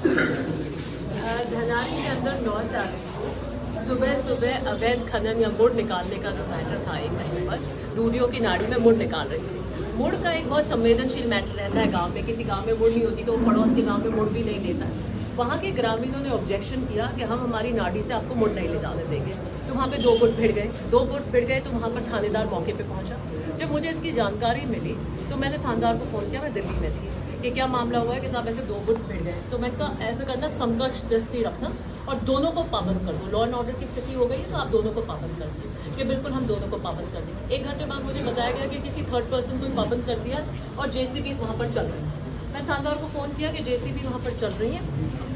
धनारी के अंदर 9 तारीख को सुबह अवैध खनन या मुड़ निकालने का जो मैटर था, एक कहीं पर डूडियों की नाड़ी में मुड़ निकाल रही थी। मुड़ का एक बहुत संवेदनशील मैटर रहता है गांव में। किसी गांव में मुड़ नहीं होती तो पड़ोस के गांव में मुड़ भी नहीं देता है। वहाँ के ग्रामीणों ने ऑब्जेक्शन किया कि हम हमारी नाड़ी से आपको मुड़ नहीं ले जाने देंगे। तो वहाँ पे 2 गुट भिड़ गए तो वहाँ पर थानेदार मौके पे पहुंचा। जब मुझे इसकी जानकारी मिली तो मैंने थानेदार को फ़ोन किया, मैं दिल्ली में थी, कि क्या मामला हुआ है कि साहब ऐसे 2 गुट भिड़ गए। तो मैंने कहा ऐसा करना, समकक्ष दृष्टि रखना और दोनों को पाबंद कर दो। लॉ एंड ऑर्डर की स्थिति हो गई है तो आप दोनों को पाबंद कर दो। कि बिल्कुल हम दोनों को पाबंद कर देंगे। 1 घंटे बाद मुझे बताया गया कि किसी थर्ड पर्सन को पाबंद कर दिया और JCBs वहाँ पर चल रही है। मैं थानेदार को फ़ोन किया कि JCB वहाँ पर चल रही है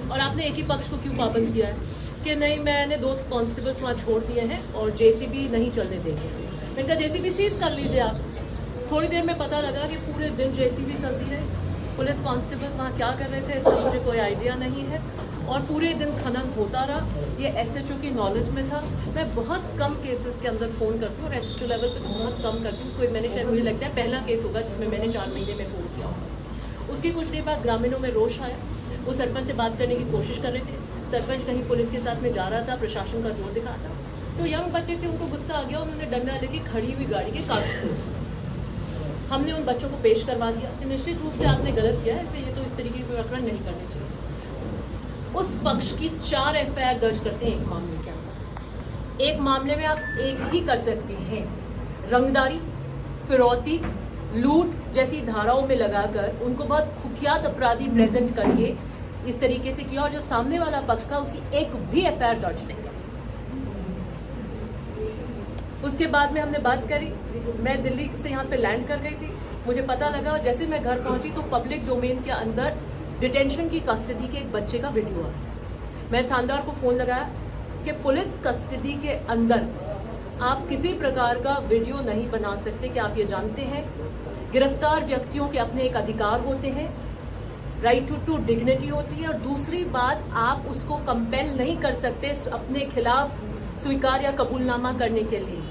और आपने एक ही पक्ष को क्यों पाबंद किया है? कि नहीं, मैंने 2 कांस्टेबल्स वहाँ छोड़ दिए हैं और JCB नहीं चलने देंगे। मैंने कहा JCB सीज कर लीजिए आप। थोड़ी देर में पता लगा कि पूरे दिन JCB चलती रही। पुलिस कांस्टेबल्स वहाँ क्या कर रहे थे इसका मुझे कोई आइडिया नहीं है और पूरे दिन खनन होता रहा। ये SHO की नॉलेज में था। मैं बहुत कम केसेस के अंदर फ़ोन करती हूँ और SHO लेवल पे बहुत कम करती हूँ। कोई मैंने शायद, मुझे लगता है पहला केस होगा जिसमें मैंने 4 महीने में फ़ोन किया होगा। उसकी कुछ देर बाद ग्रामीणों में रोष आया। वो सरपंच से बात करने की कोशिश कर रहे थे। सरपंच कहीं पुलिस के साथ में जा रहा था, प्रशासन का जोर दिखा था। तो यंग बच्चे थे, उनको गुस्सा आ गया, उन्होंने डंडा लेके खड़ी हुई गाड़ी के कागज तोड़। हमने उन बच्चों को पेश करवा दिया कि निश्चित रूप से आपने गलत किया है, ऐसे ये तो इस तरीके के प्रकरण नहीं करने चाहिए। उस पक्ष की 4 FIR दर्ज करते हैं एक मामले के अंदर। एक मामले में आप एक ही कर सकते हैं, रंगदारी, फिरौती, लूट जैसी धाराओं में लगाकर उनको बहुत कुख्यात अपराधी प्रेजेंट करके इस तरीके से किया और जो सामने वाला पक्ष था उसकी एक भी FIR दर्ज नहीं करी। उसके बाद में हमने बात करी। मैं दिल्ली से यहाँ पे लैंड कर गई थी। मुझे पता लगा और जैसे मैं घर पहुंची तो पब्लिक डोमेन के अंदर डिटेंशन की कस्टडी के एक बच्चे का वीडियो आ गया। मैं थानेदार को फ़ोन लगाया कि पुलिस कस्टडी के अंदर आप किसी प्रकार का वीडियो नहीं बना सकते। कि आप ये जानते हैं गिरफ्तार व्यक्तियों के अपने एक अधिकार होते हैं, राइट टू डिग्निटी होती है और दूसरी बात आप उसको कंपेल नहीं कर सकते अपने खिलाफ स्वीकार या कबूलनामा करने के लिए।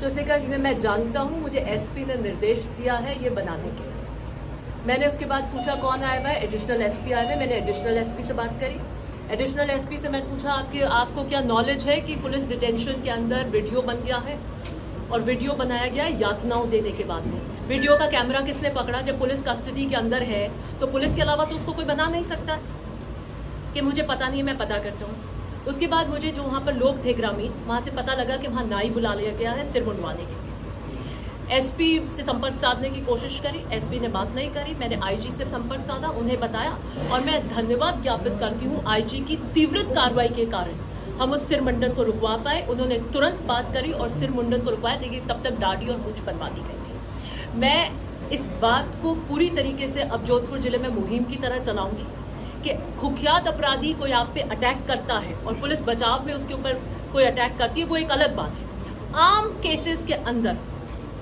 तो उसने कहा कि मैं जानता हूँ, मुझे SP ने निर्देश दिया है ये बनाने के लिए। मैंने उसके बाद पूछा कौन आया हुआ है? एडिशनल SP आया हुआ है। मैंने एडिशनल SP से बात करी। एडिशनल SP से मैंने पूछा आपको क्या नॉलेज है कि पुलिस डिटेंशन के अंदर वीडियो बन गया है और वीडियो बनाया गया यातनाओं देने के बाद में। वीडियो का कैमरा किसने पकड़ा? जब पुलिस कस्टडी के अंदर है तो पुलिस के अलावा तो उसको कोई बना नहीं सकता। कि मुझे पता नहीं है, मैं पता करता हूँ। उसके बाद मुझे जो वहाँ पर लोग थे ग्रामीण, वहाँ से पता लगा कि वहाँ नाई बुला लिया गया है सिर मुंडवाने के लिए। SP से संपर्क साधने की कोशिश करी, SP ने बात नहीं करी। मैंने IG से संपर्क साधा, उन्हें बताया और मैं धन्यवाद ज्ञापित करती हूँ IG की तीव्र कार्रवाई के कारण हम उस सिर मुंडन को रुकवा पाए। उन्होंने तुरंत बात करी और सिर मुंडन को रुकवाया, लेकिन तब तक दाढ़ी और मूंछ बनवा दी गई थी। मैं इस बात को पूरी तरीके से अब जोधपुर जिले में मुहिम की तरह चलाऊंगी कि कुख्यात अपराधी कोई आप पे अटैक करता है और पुलिस बचाव में उसके ऊपर कोई अटैक करती है, वो एक अलग बात है। आम केसेस के अंदर,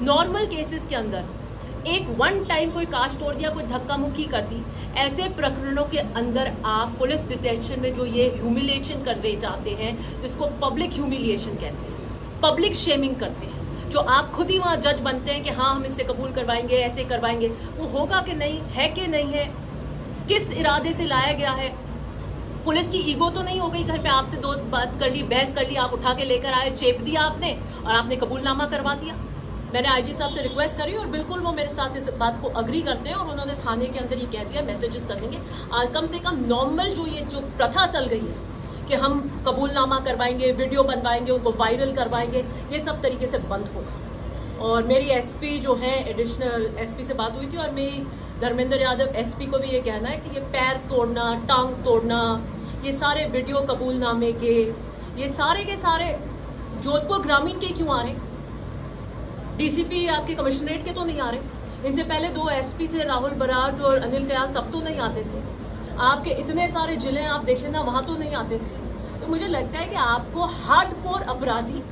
नॉर्मल केसेस के अंदर एक वन टाइम कोई कांच तोड़ दिया, कोई धक्का मुक्की कर दी, ऐसे प्रकरणों के अंदर आप पुलिस डिटेंशन में जो ये ह्यूमिलिएशन करने जाते हैं, जिसको पब्लिक ह्यूमिलिएशन कहते हैं, पब्लिक शेमिंग करते हैं, जो आप खुद ही वहाँ जज बनते हैं कि हाँ हम इससे कबूल करवाएंगे, ऐसे करवाएंगे, वो होगा कि नहीं है, कि नहीं है, किस इरादे से लाया गया है। पुलिस की ईगो तो नहीं हो गई, घर पे आपसे 2 बात कर ली, बहस कर ली, आप उठा के लेकर आए, चेप दिया आपने और आपने कबूलनामा करवा दिया। मैंने IG साहब से रिक्वेस्ट करी और बिल्कुल वो मेरे साथ इस बात को अग्री करते हैं और उन्होंने थाने के अंदर ये कह दिया मैसेजेस कर देंगे। कम से कम नॉर्मल जो प्रथा चल गई है कि हम कबूलनामा करवाएंगे, वीडियो बनवाएंगे, उनको वायरल करवाएंगे, ये सब तरीके से बंद होगा। और मेरी SP जो है एडिशनल SP से बात हुई थी और मेरी धर्मेंद्र यादव SP को भी ये कहना है कि ये पैर तोड़ना, टांग तोड़ना, ये सारे वीडियो कबूलनामे के, ये सारे के सारे जोधपुर ग्रामीण के क्यों आ रहे? DCP आपके कमिश्नरेट के तो नहीं आ रहे? इनसे पहले 2 SP थे, राहुल बराड़ और अनिल कयाल, तब तो नहीं आते थे। आपके इतने सारे जिले आप देखें ना, वहाँ तो नहीं आते थे। तो मुझे लगता है कि आपको हार्डकोर अपराधी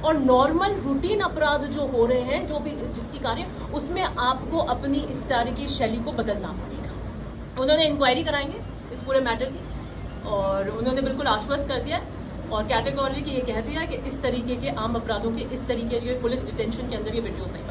और नॉर्मल रूटीन अपराध जो हो रहे हैं, जो भी जिसकी कार्य, उसमें आपको अपनी इस तरह की शैली को बदलना पड़ेगा। उन्होंने इंक्वायरी कराएंगे इस पूरे मैटर की और उन्होंने बिल्कुल आश्वस्त कर दिया और कैटेगोरी की ये कह दिया कि इस तरीके के आम अपराधों के इस तरीके के पुलिस डिटेंशन के अंदर ये वीडियोस नहीं